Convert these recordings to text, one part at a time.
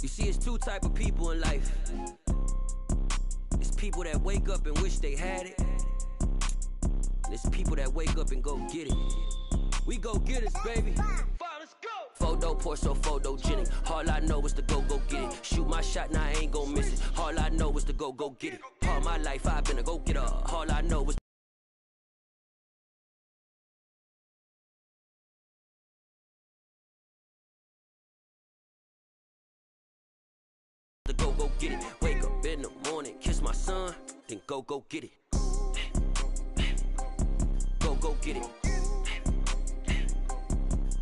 You see, it's two type of people in life. It's people that wake up and wish they had it. And it's people that wake up and go get it. We go get it, baby. Let's go. Photo pour so photogenic. All I know is to go get it. Shoot my shot, now I ain't gon' miss it. All I know is to go get it. All my life I've been a go getter. All I know is to go get it. Wake up in the morning, kiss my son, then go get it. Go get it.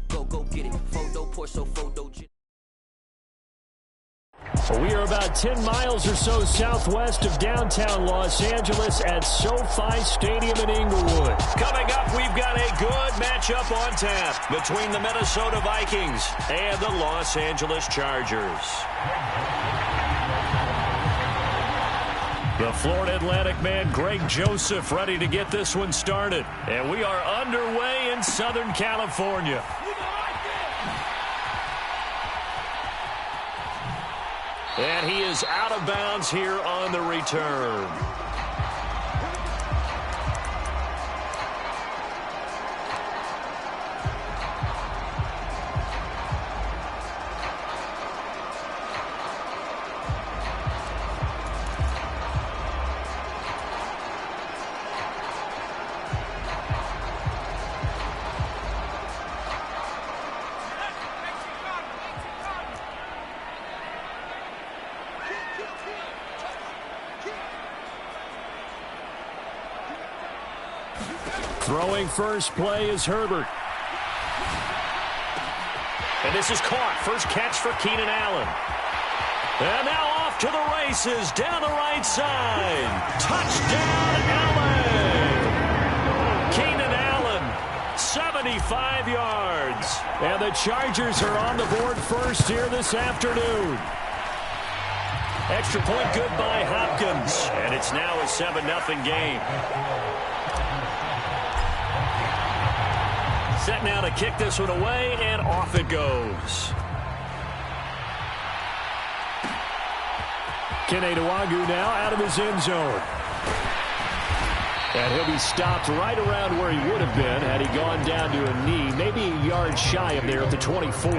Go get it. Photo pour so photogenic. We are about 10 miles or so southwest of downtown Los Angeles at SoFi Stadium in Inglewood. Coming up, we've got a good matchup on tap between the Minnesota Vikings and the Los Angeles Chargers. The Florida Atlantic man, Greg Joseph, ready to get this one started. And we are underway in Southern California. And he is out of bounds here on the return. Throwing first play is Herbert. And this is caught. First catch for Keenan Allen. And now off to the races down the right side. Touchdown, Allen! Keenan Allen, 75 yards. And the Chargers are on the board first here this afternoon. Extra point good by Hopkins. And it's now a 7-0 game. Set now to kick this one away, and off it goes. Kene Nwangwu now out of his end zone. And he'll be stopped right around where he would have been had he gone down to a knee, maybe a yard shy of there at the 24.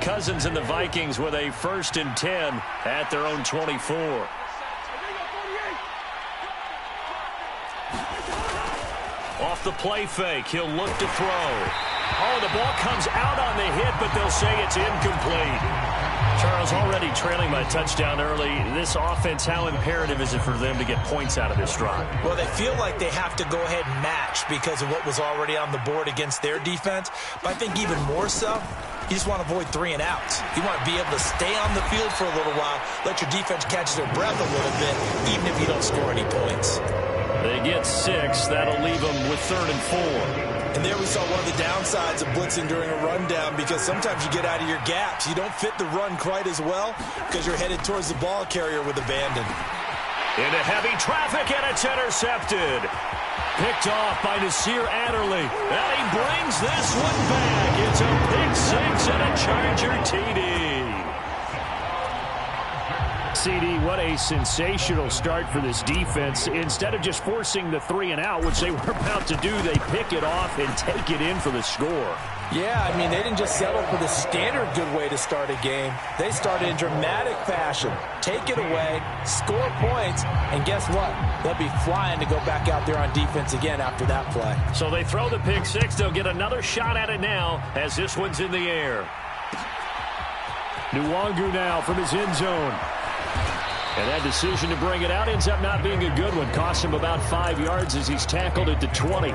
Cousins and the Vikings with a 1st and 10 at their own 24. Off the play fake, he'll look to throw. Oh, the ball comes out on the hit, but they'll say it's incomplete. Charles, already trailing by touchdown early. This offense, how imperative is it for them to get points out of this drive? Well, they feel like they have to go ahead and match because of what was already on the board against their defense. But I think even more so, you just want to avoid 3 and outs. You want to be able to stay on the field for a little while, let your defense catch their breath a little bit, even if you don't score any points. They get 6. That'll leave them with 3rd and 4. And there we saw one of the downsides of blitzing during a rundown, because sometimes you get out of your gaps. You don't fit the run quite as well because you're headed towards the ball carrier with abandon. Into heavy traffic, and it's intercepted. Picked off by Nasir Adderley. And he brings this one back. It's a pick 6 and a Charger TD. CD, what a sensational start for this defense. Instead of just forcing the 3 and out, which they were about to do, they pick it off and take it in for the score. Yeah, I mean, they didn't just settle for the standard good way to start a game. They started in dramatic fashion. Take it away, score points, and guess what? They'll be flying to go back out there on defense again after that play. So they throw the pick 6. They'll get another shot at it now as this one's in the air. Nwangwu now from his end zone. And that decision to bring it out ends up not being a good one. Cost him about 5 yards as he's tackled at the 20.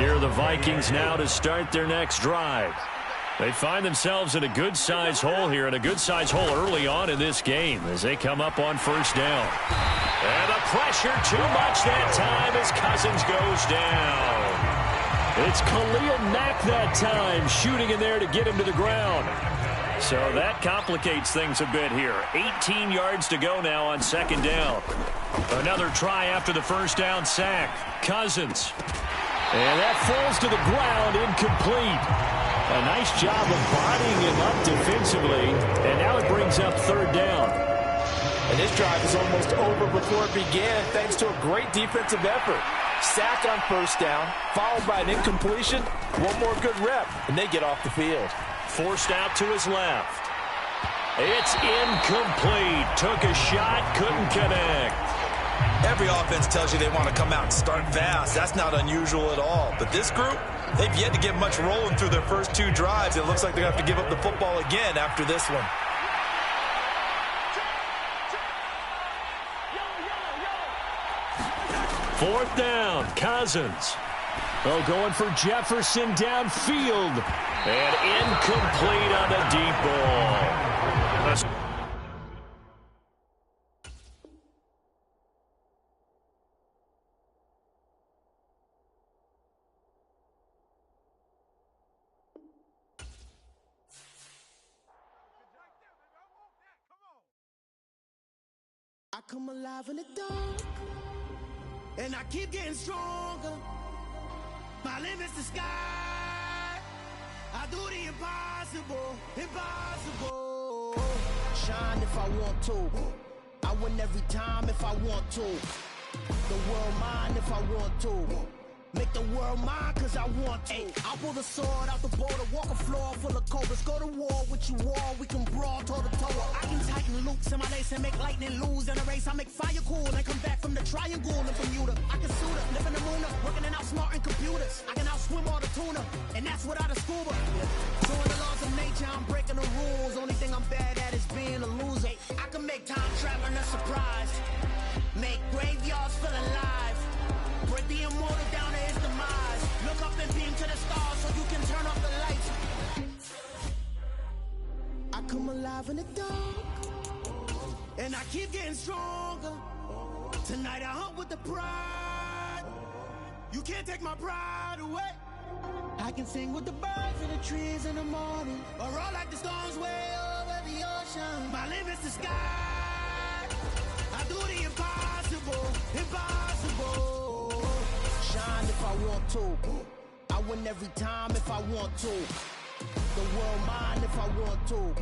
Here are the Vikings now to start their next drive. They find themselves in a good-sized hole here, and a good-sized hole early on in this game as they come up on 1st down. And the pressure too much that time as Cousins goes down. It's Khalil Mack that time, shooting in there to get him to the ground. So that complicates things a bit here. 18 yards to go now on second down. Another try after the first down sack. Cousins. And that falls to the ground, incomplete. A nice job of bodying him up defensively. And now it brings up third down. And this drive is almost over before it began thanks to a great defensive effort. Sack on first down, followed by an incompletion. One more good rep, and they get off the field. Forced out to his left. It's incomplete. Took a shot, couldn't connect. Every offense tells you they want to come out and start fast. That's not unusual at all. But this group, they've yet to get much rolling through their first two drives. It looks like they're going to have to give up the football again after this one. Fourth down, Cousins. Oh, going for Jefferson downfield. And incomplete on the deep ball. I come alive in the dark, and I keep getting stronger. My limit's the sky. I do the impossible, impossible. Shine if I want to. I win every time if I want to. The world mine if I want to. Make the world mine cause I want to. I'll pull the sword out the border, walk a floor full of cobras. Go to war with you all, we can brawl toe to toe. I can tighten loops in my lace and make lightning lose in a race. I make fire cool and come back from the triangle in Bermuda. I can suit up, live in the moon up, working and outsmarting computers. I can outswim all the tuna, and that's without a scuba. So in the laws of nature, I'm breaking the rules. Only thing I'm bad at is being a loser. I can make time traveling a surprise. Make graveyards feel alive. Break the immortal down to his demise. Look up and beam to the stars so you can turn off the lights. I come alive in the dark, and I keep getting stronger. Tonight I hunt with the pride. You can't take my pride away. I can sing with the birds and the trees in the morning, or roll like the storms way over the ocean. My limit's the sky. I do the impossible, impossible. Shine if I want to. I win every time if I want to. The world mine if I want to.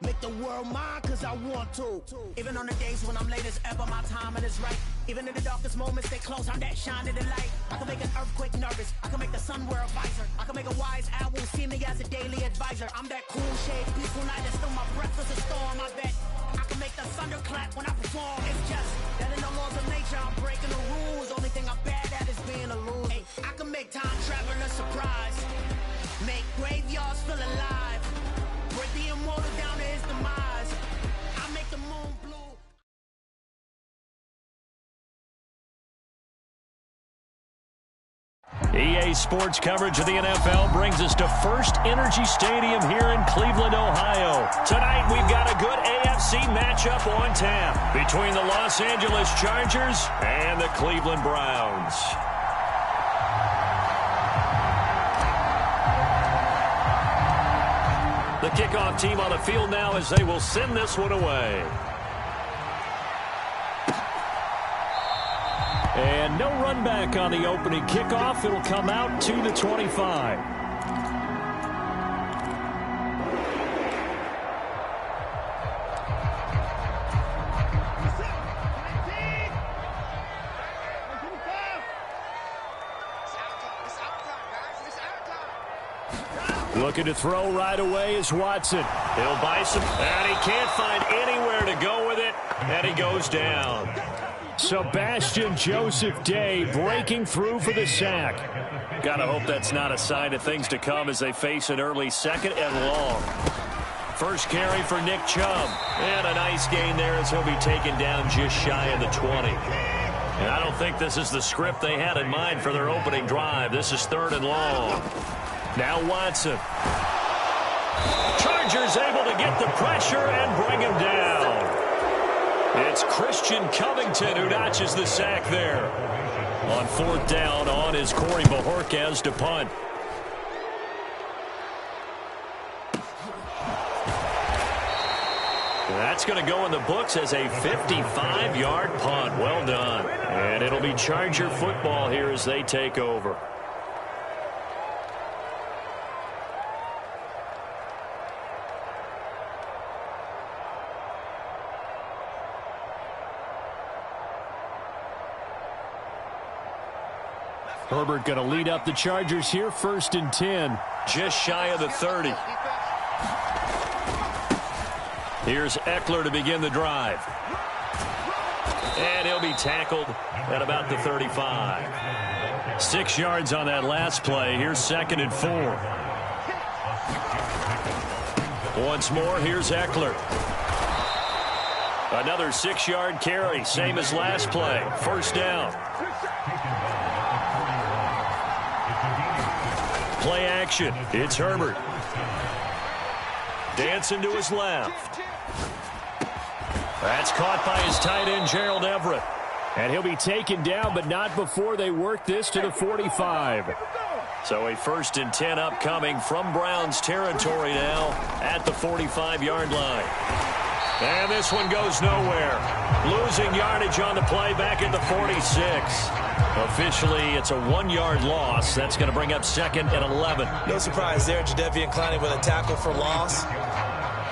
Make the world mine cause I want to. Even on the days when I'm late as ever, my timing is right. Even in the darkest moments, stay close, I'm that shining the light. I can make an earthquake nervous, I can make the sun wear a visor. I can make a wise owl see me as a daily advisor. I'm that cool shade, peaceful night, and still my breath is a storm, I bet. I can make the thunder clap when I perform. It's just that in the laws of nature, I'm breaking the rules. Only thing I'm bad at is being a loser. I can make time travel a surprise. Make graveyards feel alive. Break the immortal down to his demise. I make the moon blue. EA Sports coverage of the NFL brings us to First Energy Stadium here in Cleveland, Ohio. Tonight we've got a good AFC matchup on tap between the Los Angeles Chargers and the Cleveland Browns. The kickoff team on the field now as they will send this one away. And no run back on the opening kickoff. It'll come out to the 25. Looking to throw right away is Watson. He'll buy some, and he can't find anywhere to go with it, and he goes down. Sebastian Joseph Day breaking through for the sack. Gotta hope that's not a sign of things to come as they face an early second and long. First carry for Nick Chubb. And a nice gain there as he'll be taken down just shy of the 20. And I don't think this is the script they had in mind for their opening drive. This is third and long. Now Watson. Chargers able to get the pressure and bring him down. It's Christian Covington who notches the sack there. On fourth down on is Corey Bojorquez to punt. That's going to go in the books as a 55-yard punt. Well done. And it'll be Charger football here as they take over. Herbert going to lead up the Chargers here, 1st and 10. Just shy of the 30. Here's Eckler to begin the drive. And he'll be tackled at about the 35. 6 yards on that last play. Here's 2nd and 4. Once more, here's Eckler. Another 6-yard carry, same as last play. 1st down. Play action. It's Herbert. Dancing to his left. That's caught by his tight end, Gerald Everett. And he'll be taken down, but not before they work this to the 45. So a 1st and 10 upcoming from Browns territory now at the 45-yard line. And this one goes nowhere. Losing yardage on the play back at the 46. Officially, it's a 1-yard loss. That's going to bring up 2nd and 11. No surprise there, Jadeveon Clowney with a tackle for loss.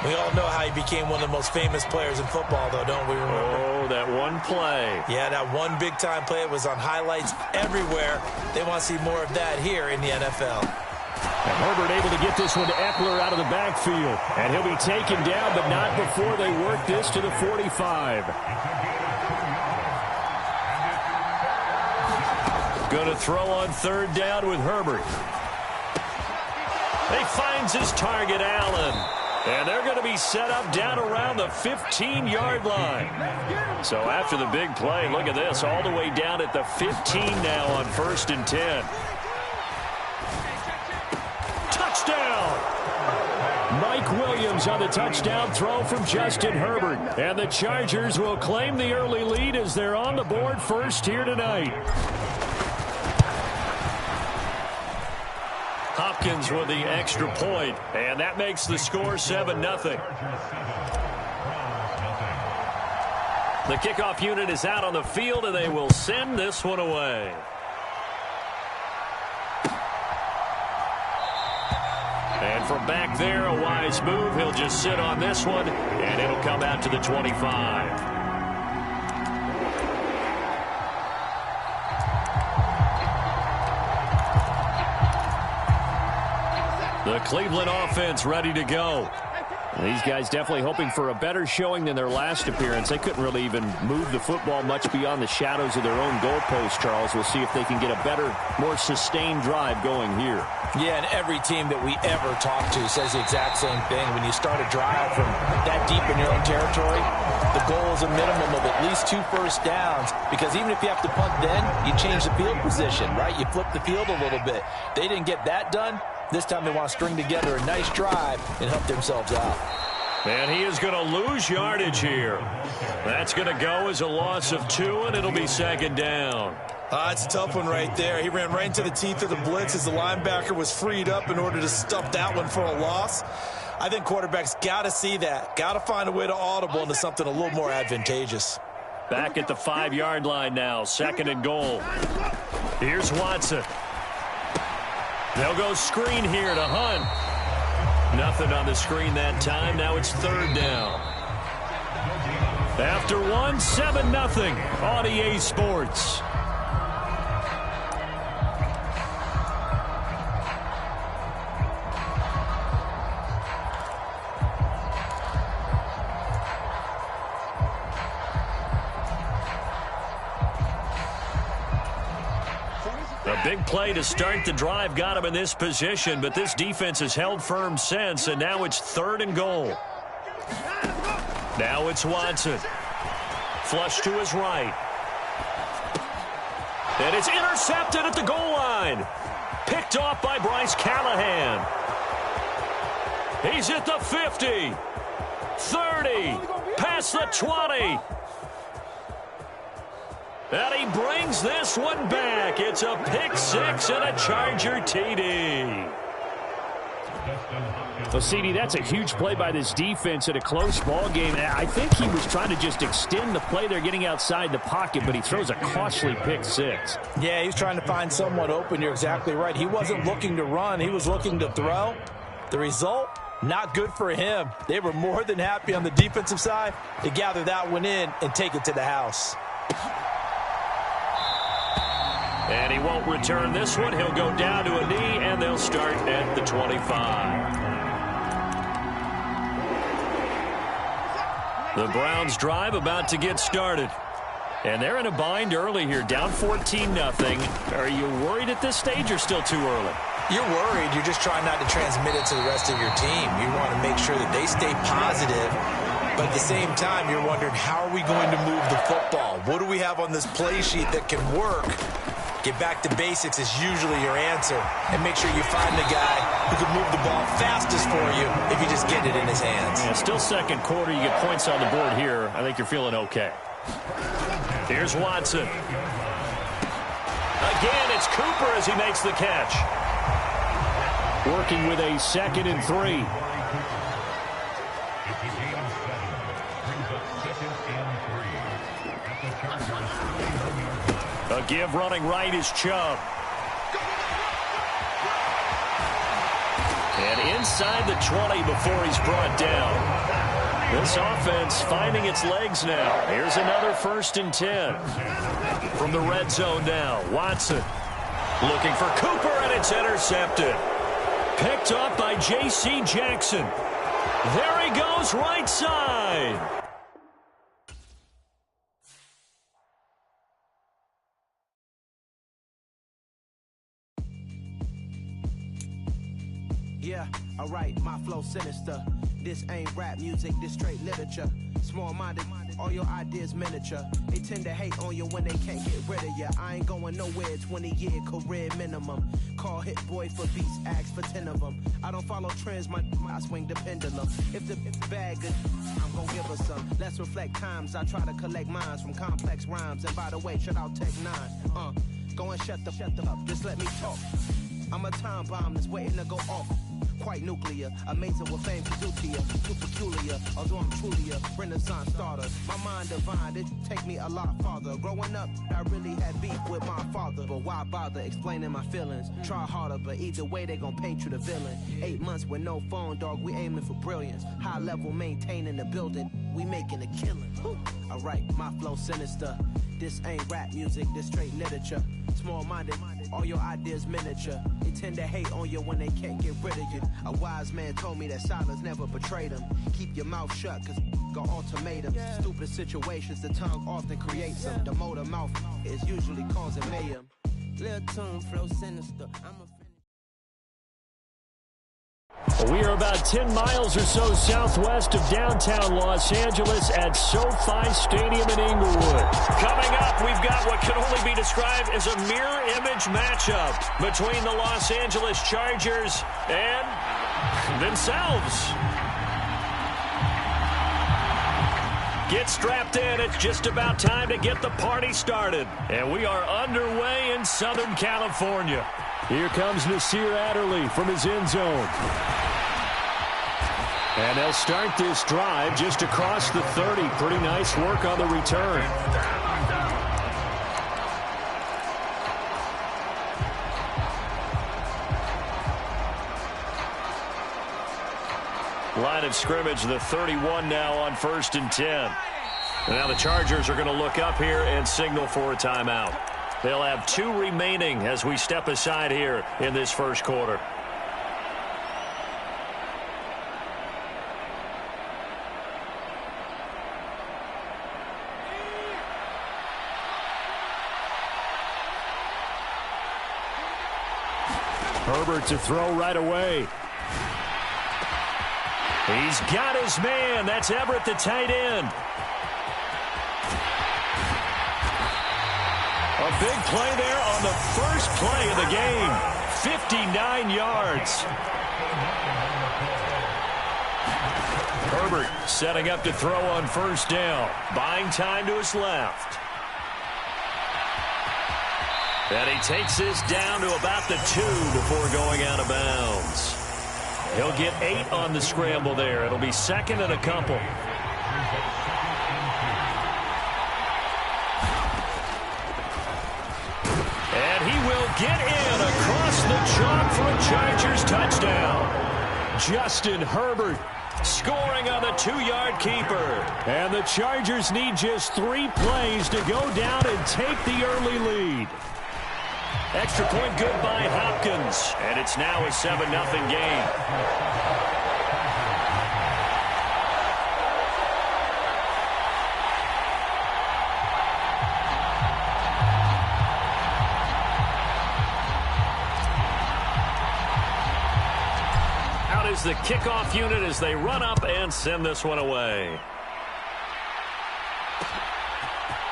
We all know how he became one of the most famous players in football, though, don't we remember? Oh, that one play. Yeah, that one big-time play. It was on highlights everywhere. They want to see more of that here in the NFL. And Herbert able to get this one to Eckler out of the backfield. And he'll be taken down, but not before they work this to the 45. Going to throw on 3rd down with Herbert. He finds his target, Allen. And they're going to be set up down around the 15-yard line. So after the big play, look at this, all the way down at the 15 now on 1st and 10. Touchdown! Mike Williams on the touchdown throw from Justin Herbert. And the Chargers will claim the early lead as they're on the board first here tonight. Hopkins with the extra point, and that makes the score 7-0. The kickoff unit is out on the field, and they will send this one away. And from back there, a wise move. He'll just sit on this one, and it'll come out to the 25. The Cleveland offense ready to go. These guys definitely hoping for a better showing than their last appearance. They couldn't really even move the football much beyond the shadows of their own goalpost, Charles. We'll see if they can get a better, more sustained drive going here. Yeah, and every team that we ever talk to says the exact same thing. When you start a drive from that deep in your own territory, the goal is a minimum of at least 2 first downs, because even if you have to punt then, you change the field position, right? You flip the field a little bit. They didn't get that done. This time they want to string together a nice drive and help themselves out. And he is going to lose yardage here. That's going to go as a loss of 2, and it'll be 2nd down. It's a tough one right there. He ran right into the teeth of the blitz as the linebacker was freed up in order to stuff that one for a loss. I think quarterbacks got to see that. Got to find a way to audible into something a little more advantageous. Back at the 5-yard line now, 2nd and goal. Here's Watson. They'll go screen here to Hunt. Nothing on the screen that time. Now it's 3rd down. After 1, 7-0 on EA Sports. A big play to start the drive got him in this position, but this defense has held firm since, and now it's 3rd and goal. Now it's Watson. Flush to his right. And it's intercepted at the goal line. Picked off by Bryce Callahan. He's at the 50. 30. Past the 20. And he brings this one back. It's a pick 6 and a Charger TD. Well, CD, that's a huge play by this defense in a close ball game. I think he was trying to just extend the play. They're getting outside the pocket, but he throws a costly pick six. Yeah, he's trying to find someone open. You're exactly right. He wasn't looking to run. He was looking to throw. The result, not good for him. They were more than happy on the defensive side to gather that one in and take it to the house. And he won't return this one. He'll go down to a knee, and they'll start at the 25. The Browns drive about to get started. And they're in a bind early here, down 14-0. Are you worried at this stage or still too early? You're worried. You're just trying not to transmit it to the rest of your team. You want to make sure that they stay positive. But at the same time, you're wondering, how are we going to move the football? What do we have on this play sheet that can work? Get back to basics is usually your answer. And make sure you find the guy who can move the ball fastest for you if you just get it in his hands. Yeah, still second quarter. You get points on the board here. I think you're feeling okay. Here's Watson. Again, it's Cooper as he makes the catch. Working with a 2nd and 3. A give running right is Chubb. And inside the 20 before he's brought down. This offense finding its legs now. Here's another 1st and 10. From the red zone now, Watson looking for Cooper, and it's intercepted. Picked up by J.C. Jackson. There he goes, right side. Yeah, alright, my flow sinister. This ain't rap music, this straight literature. Small-minded, all your ideas miniature. They tend to hate on you when they can't get rid of you. I ain't going nowhere, 20-year career minimum. Call Hit Boy for beats, ask for 10 of them. I don't follow trends, I swing the pendulum. If the bag good, I'm gonna give her some. Let's reflect times, I try to collect minds from complex rhymes. And by the way, shout out Tech 9. Go and shut the up, just let me talk. I'm a time bomb that's waiting to go off. Quite nuclear, amazing what fame can do to you. Too peculiar, although I'm truly a renaissance starter. My mind divine, it take me a lot farther. Growing up, I really had beef with my father. But why bother explaining my feelings? Try harder, but either way they gon' paint you the villain. 8 months with no phone, dog, we aiming for brilliance. High level maintaining the building, we making a killing. Alright, my flow sinister. This ain't rap music, this straight literature. Small-minded, all your ideas miniature. They tend to hate on you when they can't get rid of you. A wise man told me that silence never betrayed him. Keep your mouth shut, cause got ultimatums. Stupid situations, the tongue often creates them. The motor mouth is usually causing mayhem. Lil' tune, flow sinister. We are about 10 miles or so southwest of downtown Los Angeles at SoFi Stadium in Inglewood. Coming up, we've got what can only be described as a mirror image matchup between the Los Angeles Chargers and themselves. Get strapped in. It's just about time to get the party started. And we are underway in Southern California. Here comes Nasir Adderley from his end zone. And they'll start this drive just across the 30. Pretty nice work on the return. Line of scrimmage, the 31 now on 1st and 10. Now the Chargers are going to look up here and signal for a timeout. They'll have 2 remaining as we step aside here in this first quarter. Herbert to throw right away. He's got his man. That's Everett, the tight end. A big play there on the first play of the game. 59 yards. Herbert setting up to throw on 1st down. Buying time to his left. And he takes this down to about the 2 before going out of bounds. He'll get 8 on the scramble there. It'll be second and a couple. And he will get in across the chalk for a Chargers touchdown. Justin Herbert scoring on the 2-yard keeper. And the Chargers need just 3 plays to go down and take the early lead. Extra point good by Hopkins. And it's now a 7-0 game. Out is the kickoff unit as they run up and send this one away.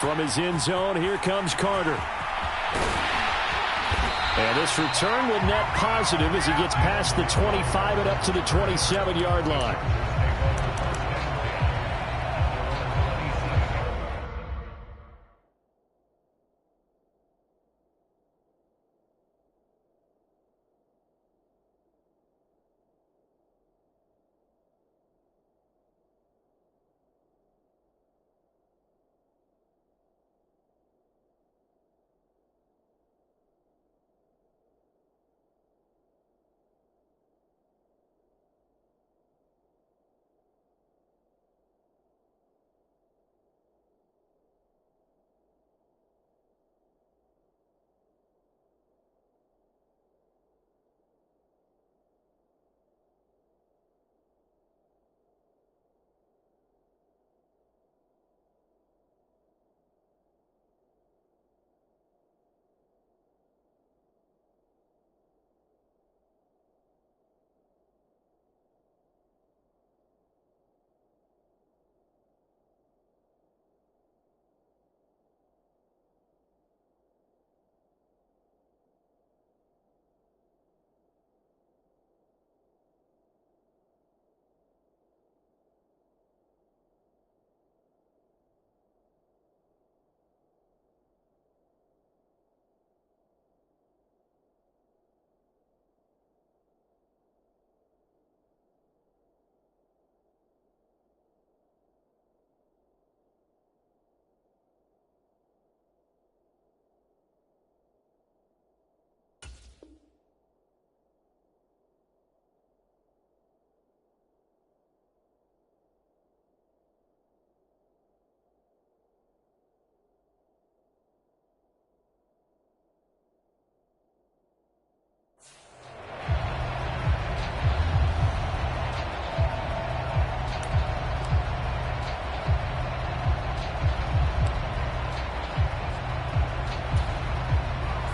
From his end zone, here comes Carter. And this return will net positive as he gets past the 25 and up to the 27-yard line.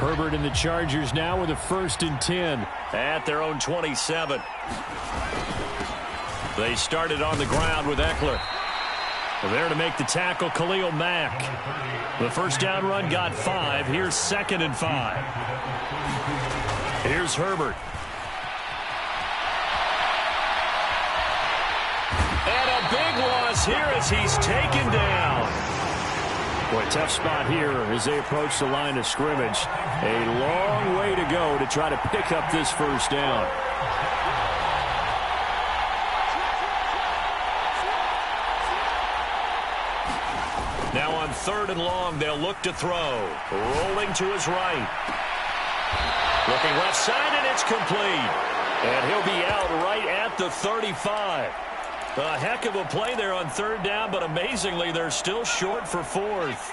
Herbert and the Chargers now with a 1st and 10 at their own 27. They started on the ground with Eckler. There to make the tackle, Khalil Mack. The first down run got 5. Here's 2nd and 5. Here's Herbert. And a big loss here as he's taken down. Boy, tough spot here as they approach the line of scrimmage. A long way to go to try to pick up this first down. Now on 3rd and long, they'll look to throw. Rolling to his right. Looking left side, and it's complete. And he'll be out right at the 35. A heck of a play there on 3rd down, but amazingly, they're still short for 4th.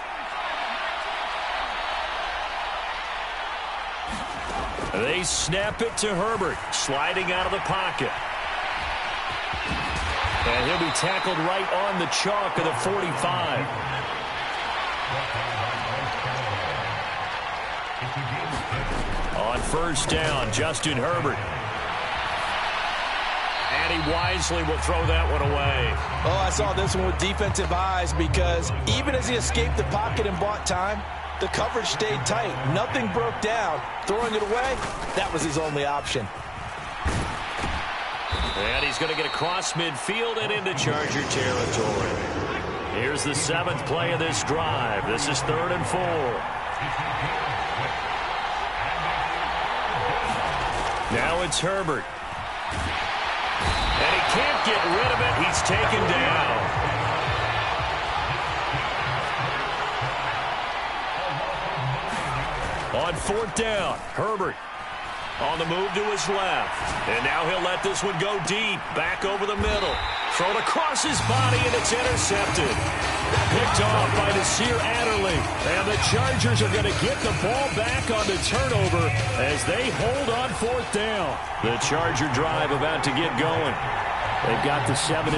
They snap it to Herbert, sliding out of the pocket. And he'll be tackled right on the chalk of the 45. On 1st down, Justin Herbert. And he wisely will throw that one away. Oh, I saw this one with defensive eyes because even as he escaped the pocket and bought time, the coverage stayed tight. Nothing broke down. Throwing it away, that was his only option. And he's going to get across midfield and into Charger territory. Here's the 7th play of this drive. This is 3rd and 4. Now it's Herbert. can't get rid of it. He's taken down. On 4th down, Herbert on the move to his left. And now he'll let this one go deep, back over the middle. Thrown across his body, and it's intercepted. Picked off by Nasir Adderley. And the Chargers are going to get the ball back on the turnover as they hold on 4th down. The Charger drive about to get going. They've got the 7-0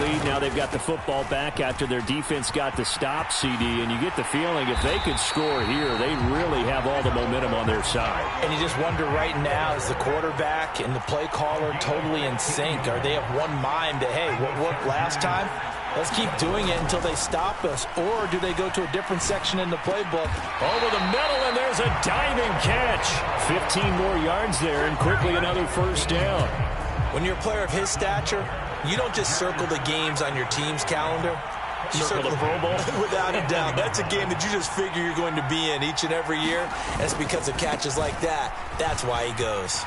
lead. Now they've got the football back after their defense got the stop, CD. And you get the feeling if they could score here, they really have all the momentum on their side. And you just wonder right now, is the quarterback and the play caller totally in sync? Are they of one mind that, hey, what worked last time? Let's keep doing it until they stop us. Or do they go to a different section in the playbook? Over the middle, and there's a diving catch. 15 more yards there, and quickly another 1st down. When you're a player of his stature, you don't just circle the games on your team's calendar. You circle the Pro Bowl? Without a doubt. That's a game that you just figure you're going to be in each and every year. That's because of catches like that. That's why he goes.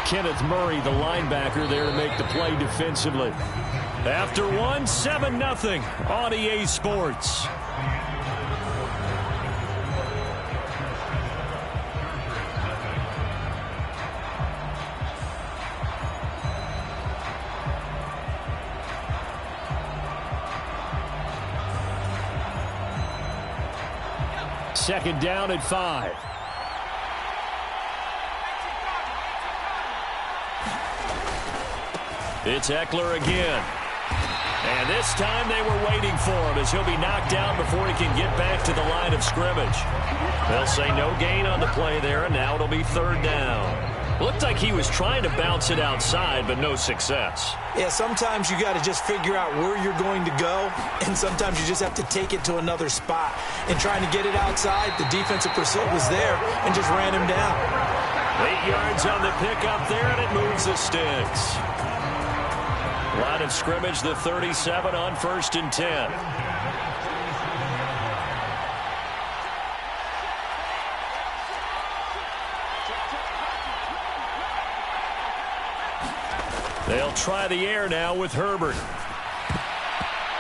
Kenneth Murray, the linebacker, there to make the play defensively. After one, 7-0 on EA Sports. Second down at 5. It's Eckler again. And this time they were waiting for him as he'll be knocked down before he can get back to the line of scrimmage. They'll say no gain on the play there, and now it'll be 3rd down. Looked like he was trying to bounce it outside, but no success. Yeah, sometimes you got to just figure out where you're going to go, and sometimes you just have to take it to another spot. And trying to get it outside, the defensive pursuit was there and just ran him down. 8 yards on the pickup there, and it moves the sticks. Line of scrimmage, the 37 on 1st and 10. They'll try the air now with Herbert.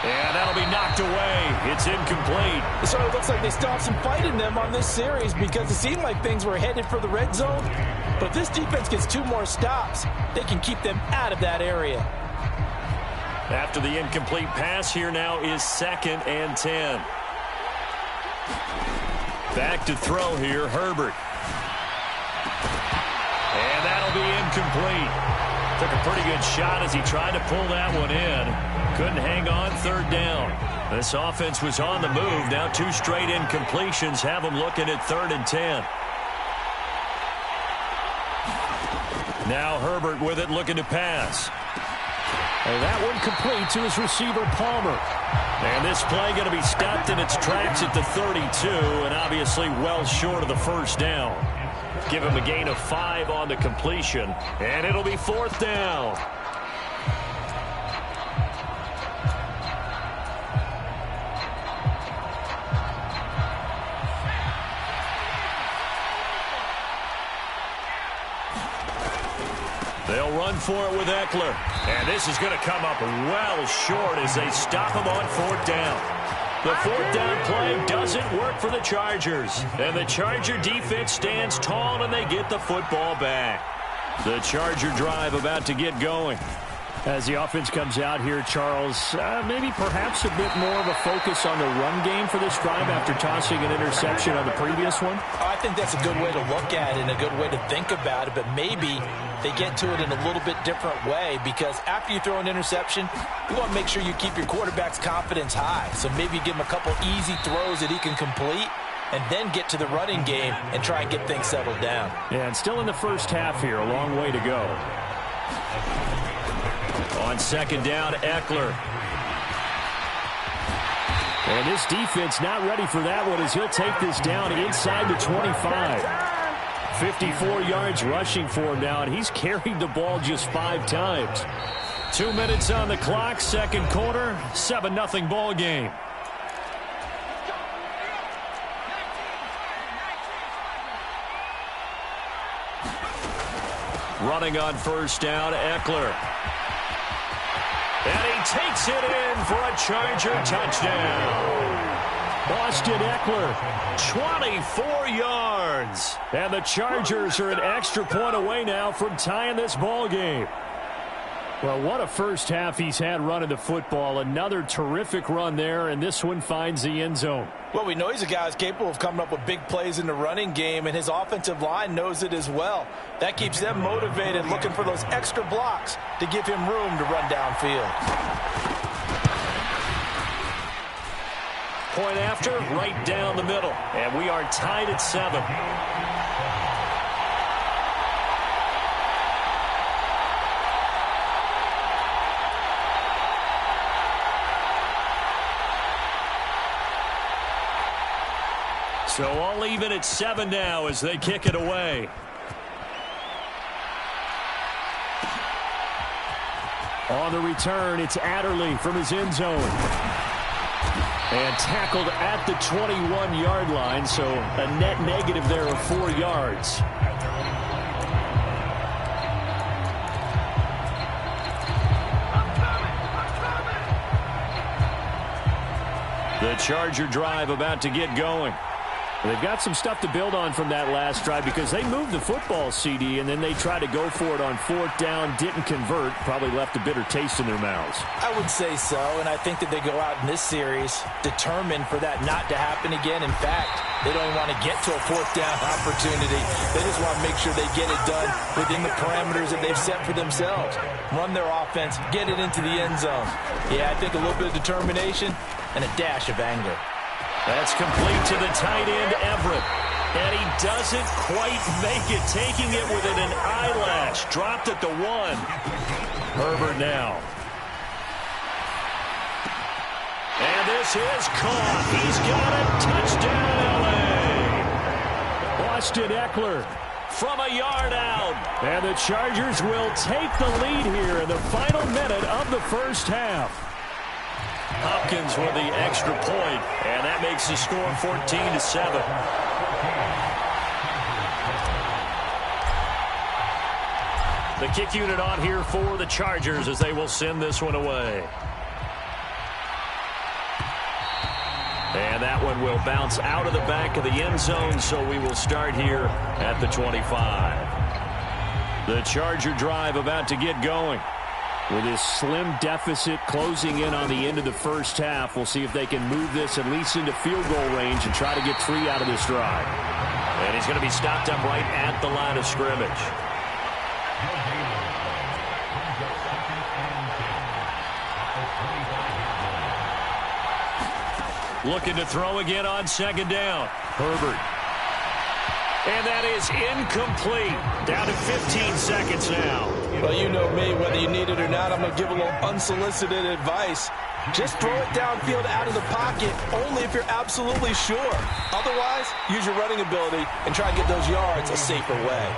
And that'll be knocked away. It's incomplete. So it looks like they stopped some fight in them on this series because it seemed like things were headed for the red zone. But if this defense gets 2 more stops, they can keep them out of that area. After the incomplete pass, here now is 2nd and 10. Back to throw here, Herbert. And that'll be incomplete. Took a pretty good shot as he tried to pull that one in. Couldn't hang on, 3rd down. This offense was on the move. Now 2 straight incompletions have them looking at 3rd and 10. Now Herbert with it, looking to pass. And that one complete to his receiver, Palmer. And this play going to be stopped in its tracks at the 32, and obviously well short of the 1st down. Give him a gain of 5 on the completion, and it'll be 4th down. They'll run for it with Eckler. And this is going to come up well short as they stop him on 4th down. The 4th down play doesn't work for the Chargers. And the Charger defense stands tall, and they get the football back. The Charger drive about to get going. As the offense comes out here, Charles, maybe perhaps a bit more of a focus on the run game for this drive after tossing an interception on the previous one? I think that's a good way to look at it and a good way to think about it, but maybe they get to it in a little bit different way because after you throw an interception, you want to make sure you keep your quarterback's confidence high. So maybe give him a couple easy throws that he can complete and then get to the running game and try and get things settled down. Yeah, and still in the first half here, a long way to go. On 2nd down, Eckler. And this defense not ready for that one as he'll take this down inside the 25. 54 yards rushing for him now, and he's carried the ball just 5 times. 2 minutes on the clock, 2nd quarter, 7-0 ball game. Running on first down, Eckler. And he takes it in for a Charger touchdown. Austin Eckler, 24 yards. And the Chargers are an extra point away now from tying this ball game. Well, what a first half he's had running the football. Another terrific run there, and this one finds the end zone. Well, we know he's a guy who's capable of coming up with big plays in the running game, and his offensive line knows it as well. That keeps them motivated, looking for those extra blocks to give him room to run downfield. Point after, right down the middle. And we are tied at 7. So all even at 7 now as they kick it away. On the return, it's Adderley from his end zone. And tackled at the 21-yard line, so a net negative there of 4 yards. The Charger drive about to get going. They've got some stuff to build on from that last drive because they moved the football, CD, and then they tried to go for it on 4th down, didn't convert, probably left a bitter taste in their mouths. I would say so, and I think that they go out in this series determined for that not to happen again. In fact, they don't even want to get to a 4th down opportunity. They just want to make sure they get it done within the parameters that they've set for themselves. Run their offense, get it into the end zone. Yeah, I think a little bit of determination and a dash of anger. That's complete to the tight end, Everett. And he doesn't quite make it, taking it within an eyelash. Dropped at the 1. Herbert now. And this is caught. He's got it. Touchdown, L.A. Austin Eckler from a yard out. And the Chargers will take the lead here in the final minute of the first half. Hopkins with the extra point, and that makes the score 14-7. The kick unit on here for the Chargers as they will send this one away. And that one will bounce out of the back of the end zone, so we will start here at the 25. The Charger drive about to get going. With this slim deficit closing in on the end of the first half, we'll see if they can move this at least into field goal range and try to get 3 out of this drive. And he's going to be stopped up right at the line of scrimmage. Looking to throw again on 2nd down. Herbert. And that is incomplete. Down to 15 seconds now. Well, you know me, whether you need it or not, I'm going to give a little unsolicited advice. Just throw it downfield out of the pocket, only if you're absolutely sure. Otherwise, use your running ability and try to get those yards a safer way.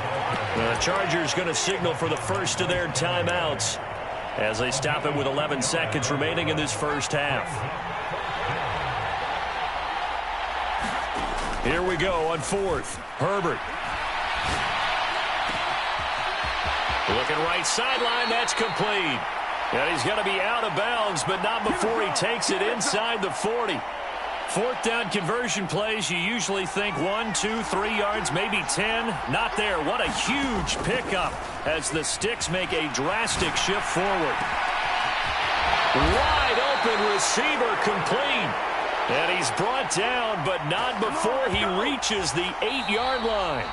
The Chargers going to signal for the first of their timeouts as they stop it with 11 seconds remaining in this first half. Here we go on 4th. Herbert. Looking right sideline, that's complete. And he's going to be out of bounds, but not before he takes it inside the 40. 4th down conversion plays, you usually think 1, 2, 3 yards, maybe 10. Not there. What a huge pickup as the Sticks make a drastic shift forward. Wide open receiver complete. And he's brought down, but not before he reaches the 8-yard line.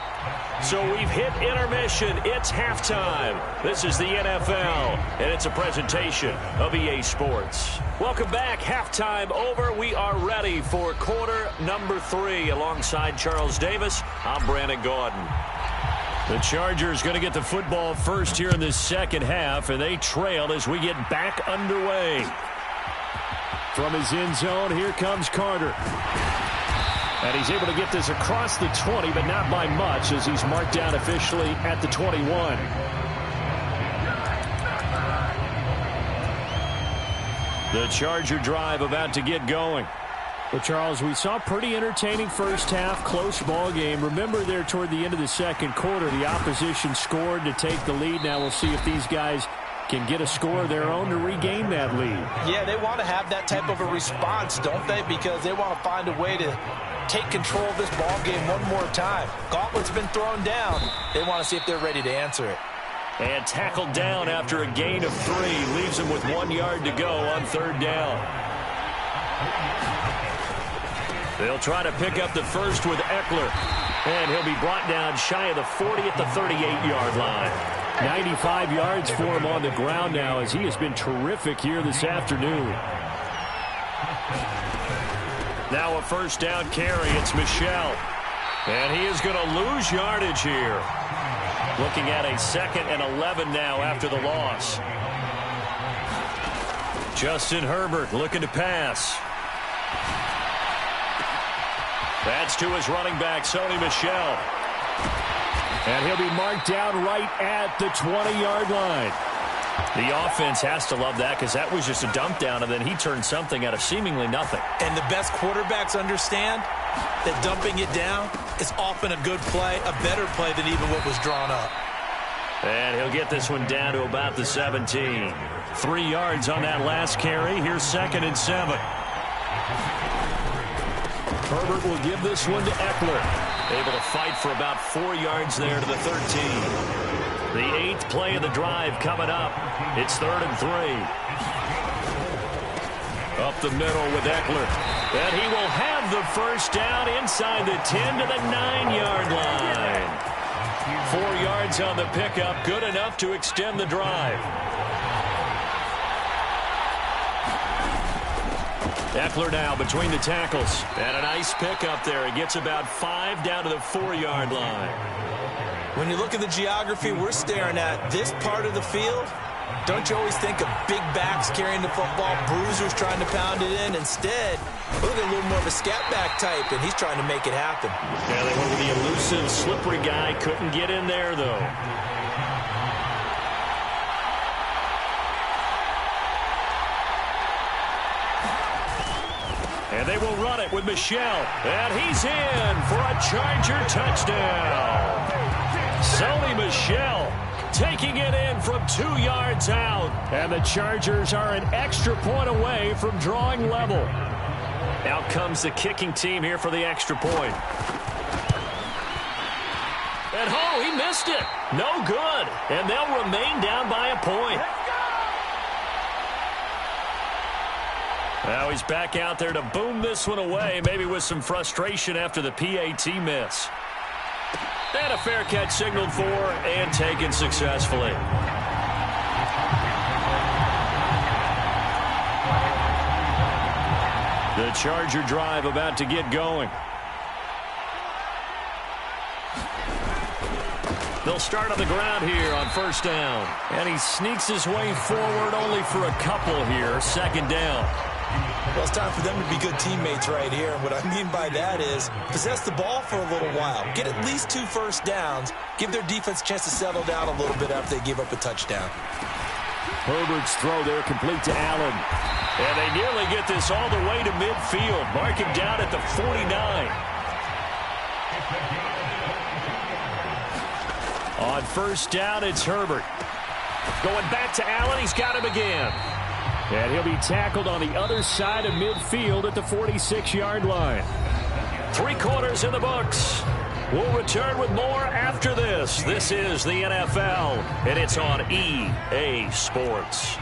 So we've hit intermission. It's halftime. This is the NFL, and it's a presentation of EA Sports. Welcome back. Halftime over. We are ready for quarter number 3. Alongside Charles Davis, I'm Brandon Gaudin. The Chargers going to get the football first here in this second half, and they trail as we get back underway. From his end zone, here comes Carter. And he's able to get this across the 20, but not by much as he's marked down officially at the 21. The Charger drive about to get going. Well, Charles, we saw a pretty entertaining first half, close ball game. Remember there toward the end of the second quarter, the opposition scored to take the lead. Now we'll see if these guys can get a score of their own to regain that lead. Yeah, they want to have that type of a response, don't they? Because they want to find a way to take control of this ball game one more time. Gauntlet's been thrown down. They want to see if they're ready to answer it. And tackled down after a gain of 3. Leaves him with 1 yard to go on third down. They'll try to pick up the first with Eckler. And he'll be brought down shy of the 40 at the 38-yard line. 95 yards for him on the ground now as he has been terrific here this afternoon. Now a first down carry. It's Michel. And he is going to lose yardage here. Looking at a 2nd and 11 now after the loss. Justin Herbert looking to pass. That's to his running back, Sony Michel. And he'll be marked down right at the 20-yard line. The offense has to love that because that was just a dump down, and then he turned something out of seemingly nothing. And the best quarterbacks understand that dumping it down is often a good play, a better play than even what was drawn up. And he'll get this one down to about the 17. 3 yards on that last carry. Here's 2nd and 7. Herbert will give this one to Eckler. Able to fight for about 4 yards there to the 13. The 8th play of the drive coming up. It's 3rd and 3. Up the middle with Eckler. And he will have the first down inside the 10 to the 9-yard line. 4 yards on the pickup. Good enough to extend the drive. Eckler now between the tackles. And a nice pickup there. He gets about 5 down to the 4-yard line. When you look at the geography we're staring at, this part of the field, don't you always think of big backs carrying the football, bruisers trying to pound it in? Instead, look at a little more of a scat back type, and he's trying to make it happen. Yeah, they went with the elusive, slippery guy. Couldn't get in there, though. And they will run it with Michel. And he's in for a Charger touchdown. Sony Michel taking it in from 2 yards out. And the Chargers are an extra point away from drawing level. Out comes the kicking team here for the extra point. And he missed it. No good. And they'll remain down by a point. Now he's back out there to boom this one away, maybe with some frustration after the PAT miss. And a fair catch signaled for and taken successfully. The Charger drive about to get going. They'll start on the ground here on first down. And he sneaks his way forward only for a couple here. 2nd down. Well, it's time for them to be good teammates right here. And what I mean by that is possess the ball for a little while. Get at least 2 first downs. Give their defense a chance to settle down a little bit after they give up a touchdown. Herbert's throw there complete to Allen. And they nearly get this all the way to midfield. Mark him down at the 49. On first down, it's Herbert. Going back to Allen. He's got him again. And he'll be tackled on the other side of midfield at the 46-yard line. 3 quarters in the books. We'll return with more after this. This is the NFL, and it's on EA Sports.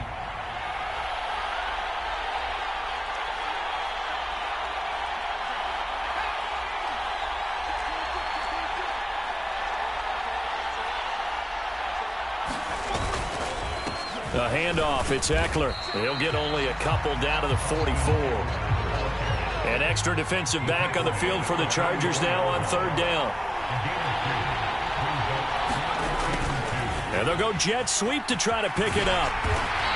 A handoff, it's Eckler. He'll get only a couple down to the 44. An extra defensive back on the field for the Chargers now on 3rd down. And they'll go jet sweep to try to pick it up.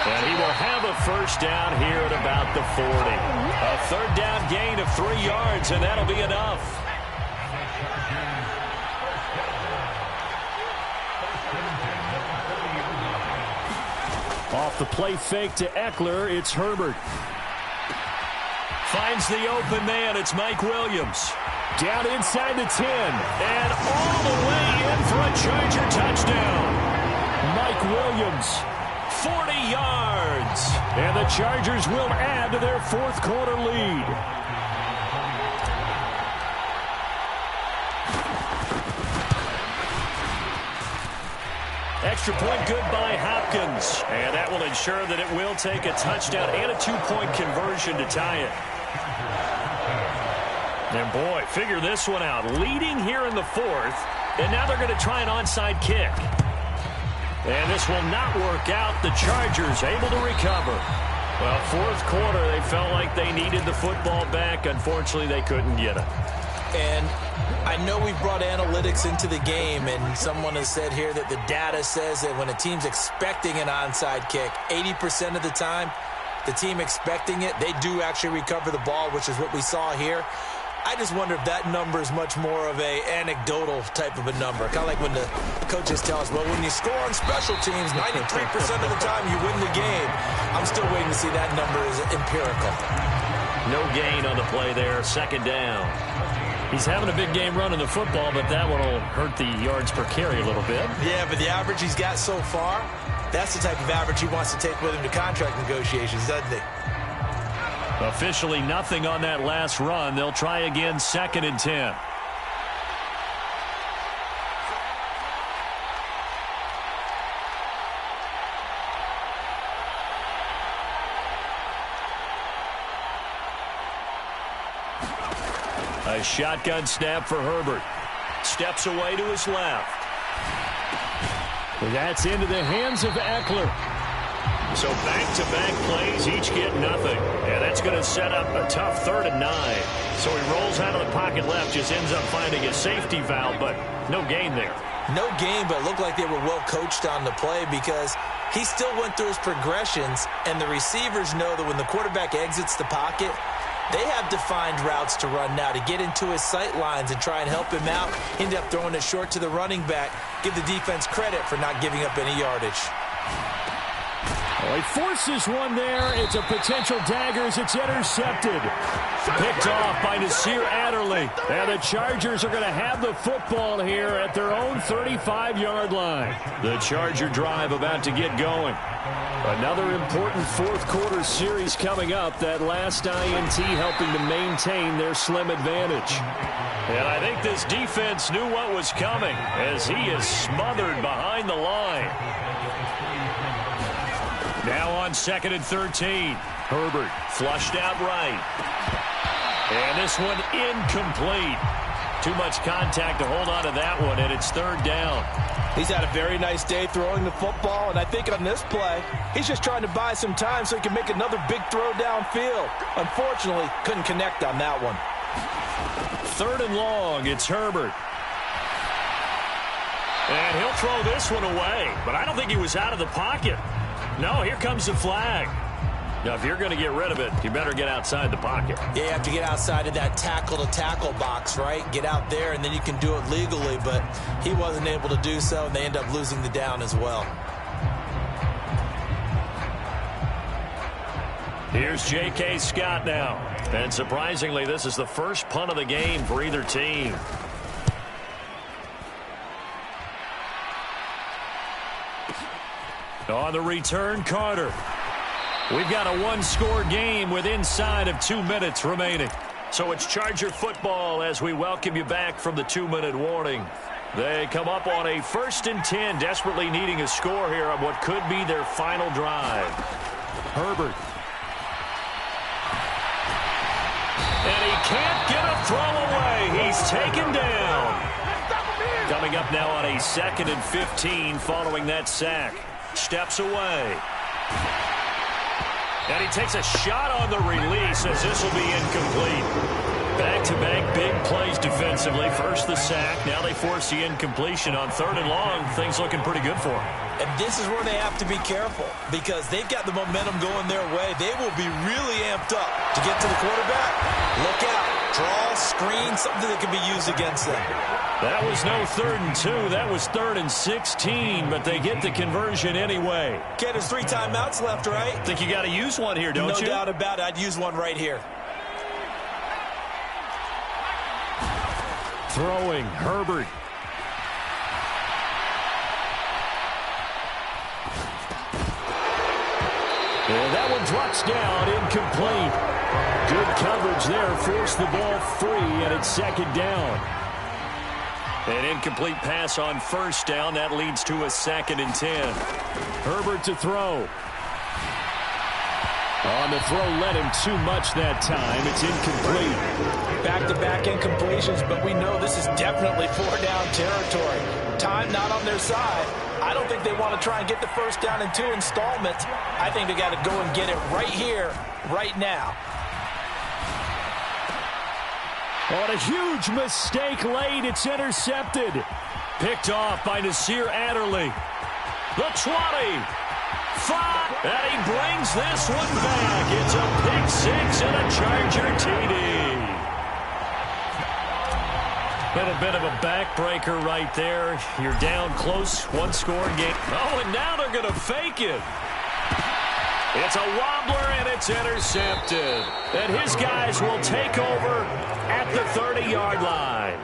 And he will have a first down here at about the 40. A 3rd down gain of 3 yards, and that'll be enough. Off the play fake to Eckler, it's Herbert. Finds the open man. It's Mike Williams. Down inside the 10. And all the way in for a Charger touchdown. Mike Williams, 40 yards. And the Chargers will add to their fourth quarter lead. Extra point good by Hopkins. And that will ensure that it will take a touchdown and a 2-point conversion to tie it. And boy, figure this one out. Leading here in the fourth, and now they're going to try an onside kick. And this will not work out. The Chargers able to recover. Well, fourth quarter, they felt like they needed the football back. Unfortunately, they couldn't get it. And I know we've brought analytics into the game, and someone has said here that the data says that when a team's expecting an onside kick, 80% of the time, the team expecting it, they do actually recover the ball, which is what we saw here. I just wonder if that number is much more of a anecdotal type of a number. Kind of like when the coaches tell us, well, when you score on special teams, 93% of the time you win the game. I'm still waiting to see that number is empirical. No gain on the play there. Second down. He's having a big game running the football, but that one will hurt the yards per carry a little bit. Yeah, but the average he's got so far, that's the type of average he wants to take with him to contract negotiations, doesn't he? Officially nothing on that last run. They'll try again, 2nd and 10. A shotgun snap for Herbert. Steps away to his left. That's into the hands of Eckler. So back-to-back plays, each get nothing. And that's going to set up a tough 3rd and 9. So he rolls out of the pocket left, just ends up finding a safety valve, but no gain there. No gain, but it looked like they were well coached on the play because he still went through his progressions, and the receivers know that when the quarterback exits the pocket, they have defined routes to run now to get into his sight lines and try and help him out. End up throwing it short to the running back. Give the defense credit for not giving up any yardage. Well, he forces one there. It's a potential dagger as it's intercepted. Picked off by Nasir Adderley. And the Chargers are going to have the football here at their own 35-yard line. The Charger drive about to get going. Another important fourth quarter series coming up. That last INT helping to maintain their slim advantage. And I think this defense knew what was coming as he is smothered behind the line. Now on 2nd and 13. Herbert flushed out right. And this one incomplete. Too much contact to hold on to that one, and it's 3rd down. He's had a very nice day throwing the football, and I think on this play, he's just trying to buy some time so he can make another big throw downfield. Unfortunately, couldn't connect on that one. 3rd and long, it's Herbert. And he'll throw this one away, but I don't think he was out of the pocket. No, here comes the flag. Now, if you're going to get rid of it, you better get outside the pocket. Yeah, you have to get outside of that tackle-to-tackle box, right? Get out there, and then you can do it legally, but he wasn't able to do so, and they end up losing the down as well. Here's J.K. Scott now. And surprisingly, this is the first punt of the game for either team. On the return, Carter. We've got a one-score game with inside of 2 minutes remaining. So it's Charger football as we welcome you back from the 2-minute warning. They come up on a 1st and 10, desperately needing a score here on what could be their final drive. Herbert. And he can't get a throw away. He's taken down. Coming up now on a 2nd and 15 following that sack. Steps away. And he takes a shot on the release as this will be incomplete. Back-to-back big plays defensively. First the sack. Now they force the incompletion on 3rd and long. Things looking pretty good for them. And this is where they have to be careful because they've got the momentum going their way. They will be really amped up to get to the quarterback. Look out. Draw, screen, something that can be used against them. That was no 3rd and 2. That was 3rd and 16, but they get the conversion anyway. Okay, there's 3 timeouts left, right? Think you got to use one here, don't you? No doubt about it. I'd use one right here. Throwing, Herbert. And that one drops down, incomplete. Good coverage there, forced the ball free, and it's second down. An incomplete pass on first down. That leads to a 2nd and 10. Herbert to throw. On the throw, led him too much that time. It's incomplete. Back-to-back incompletions, but we know this is definitely 4-down territory. Time not on their side. I don't think they want to try and get the first down in 2 installments. I think they got to go and get it right here, right now. On a huge mistake late, it's intercepted. Picked off by Nasir Adderley. The 20. 5. And he brings this one back. It's a pick 6 and a Charger TD. Little bit of a backbreaker right there. You're down close, one-score game. Oh, and now they're going to fake it. It's a wobbler, and it's intercepted. And his guys will take over at the 30-yard line.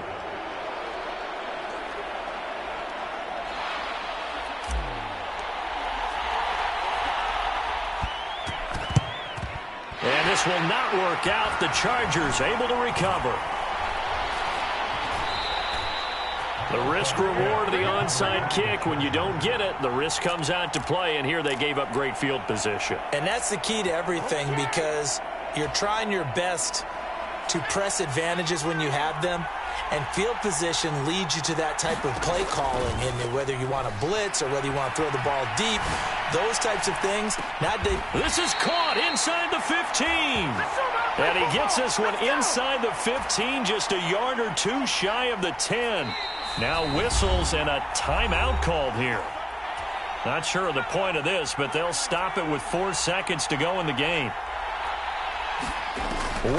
And this will not work out. The Chargers able to recover. The risk-reward of the onside kick. When you don't get it, the risk comes out to play, and here they gave up great field position. And that's the key to everything, because you're trying your best to press advantages when you have them, and field position leads you to that type of play calling, and whether you want to blitz or whether you want to throw the ball deep, those types of things. This is caught inside the 15. And he gets this one inside the 15, just a yard or two shy of the 10. Now whistles and a timeout called here. Not sure of the point of this, but they'll stop it with 4 seconds to go in the game.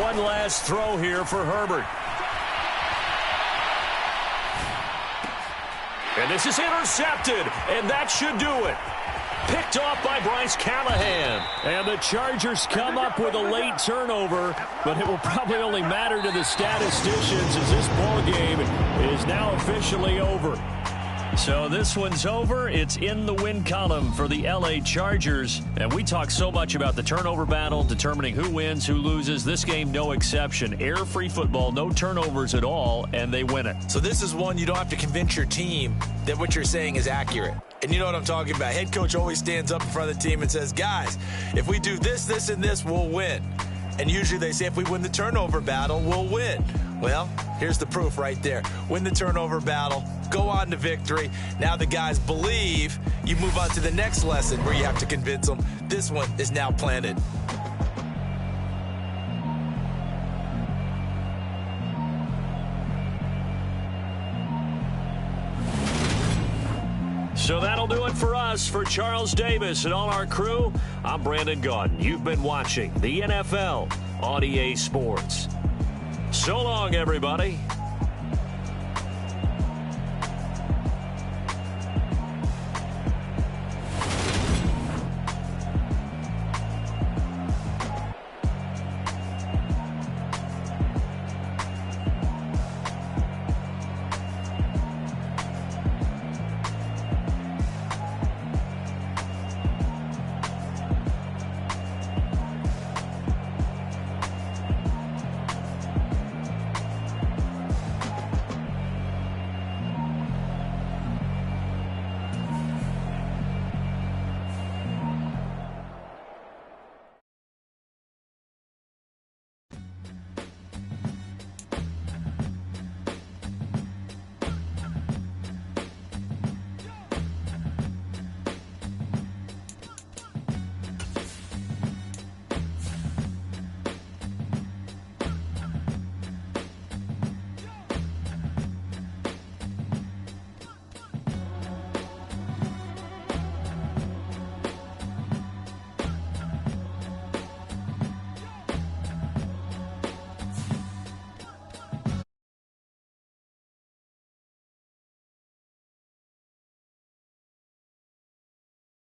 One last throw here for Herbert. And this is intercepted, and that should do it. Picked off by Bryce Callahan. And the Chargers come up with a late turnover, but it will probably only matter to the statisticians as this ball game is now officially over. So this one's over. It's in the win column for the LA Chargers. And we talk so much about the turnover battle, determining who wins, who loses. This game, no exception. Air-free football, no turnovers at all, and they win it. So this is one you don't have to convince your team that what you're saying is accurate. And you know what I'm talking about. Head coach always stands up in front of the team and says, guys, if we do this, this, and this, we'll win. And usually they say if we win the turnover battle, we'll win. Well, here's the proof right there. Win the turnover battle, go on to victory. Now the guys believe. You move on to the next lesson where you have to convince them. This one is now planted. So that'll do it for us. For Charles Davis and all our crew, I'm Brandon Gaudin. You've been watching the NFL on EA Sports. So long, everybody.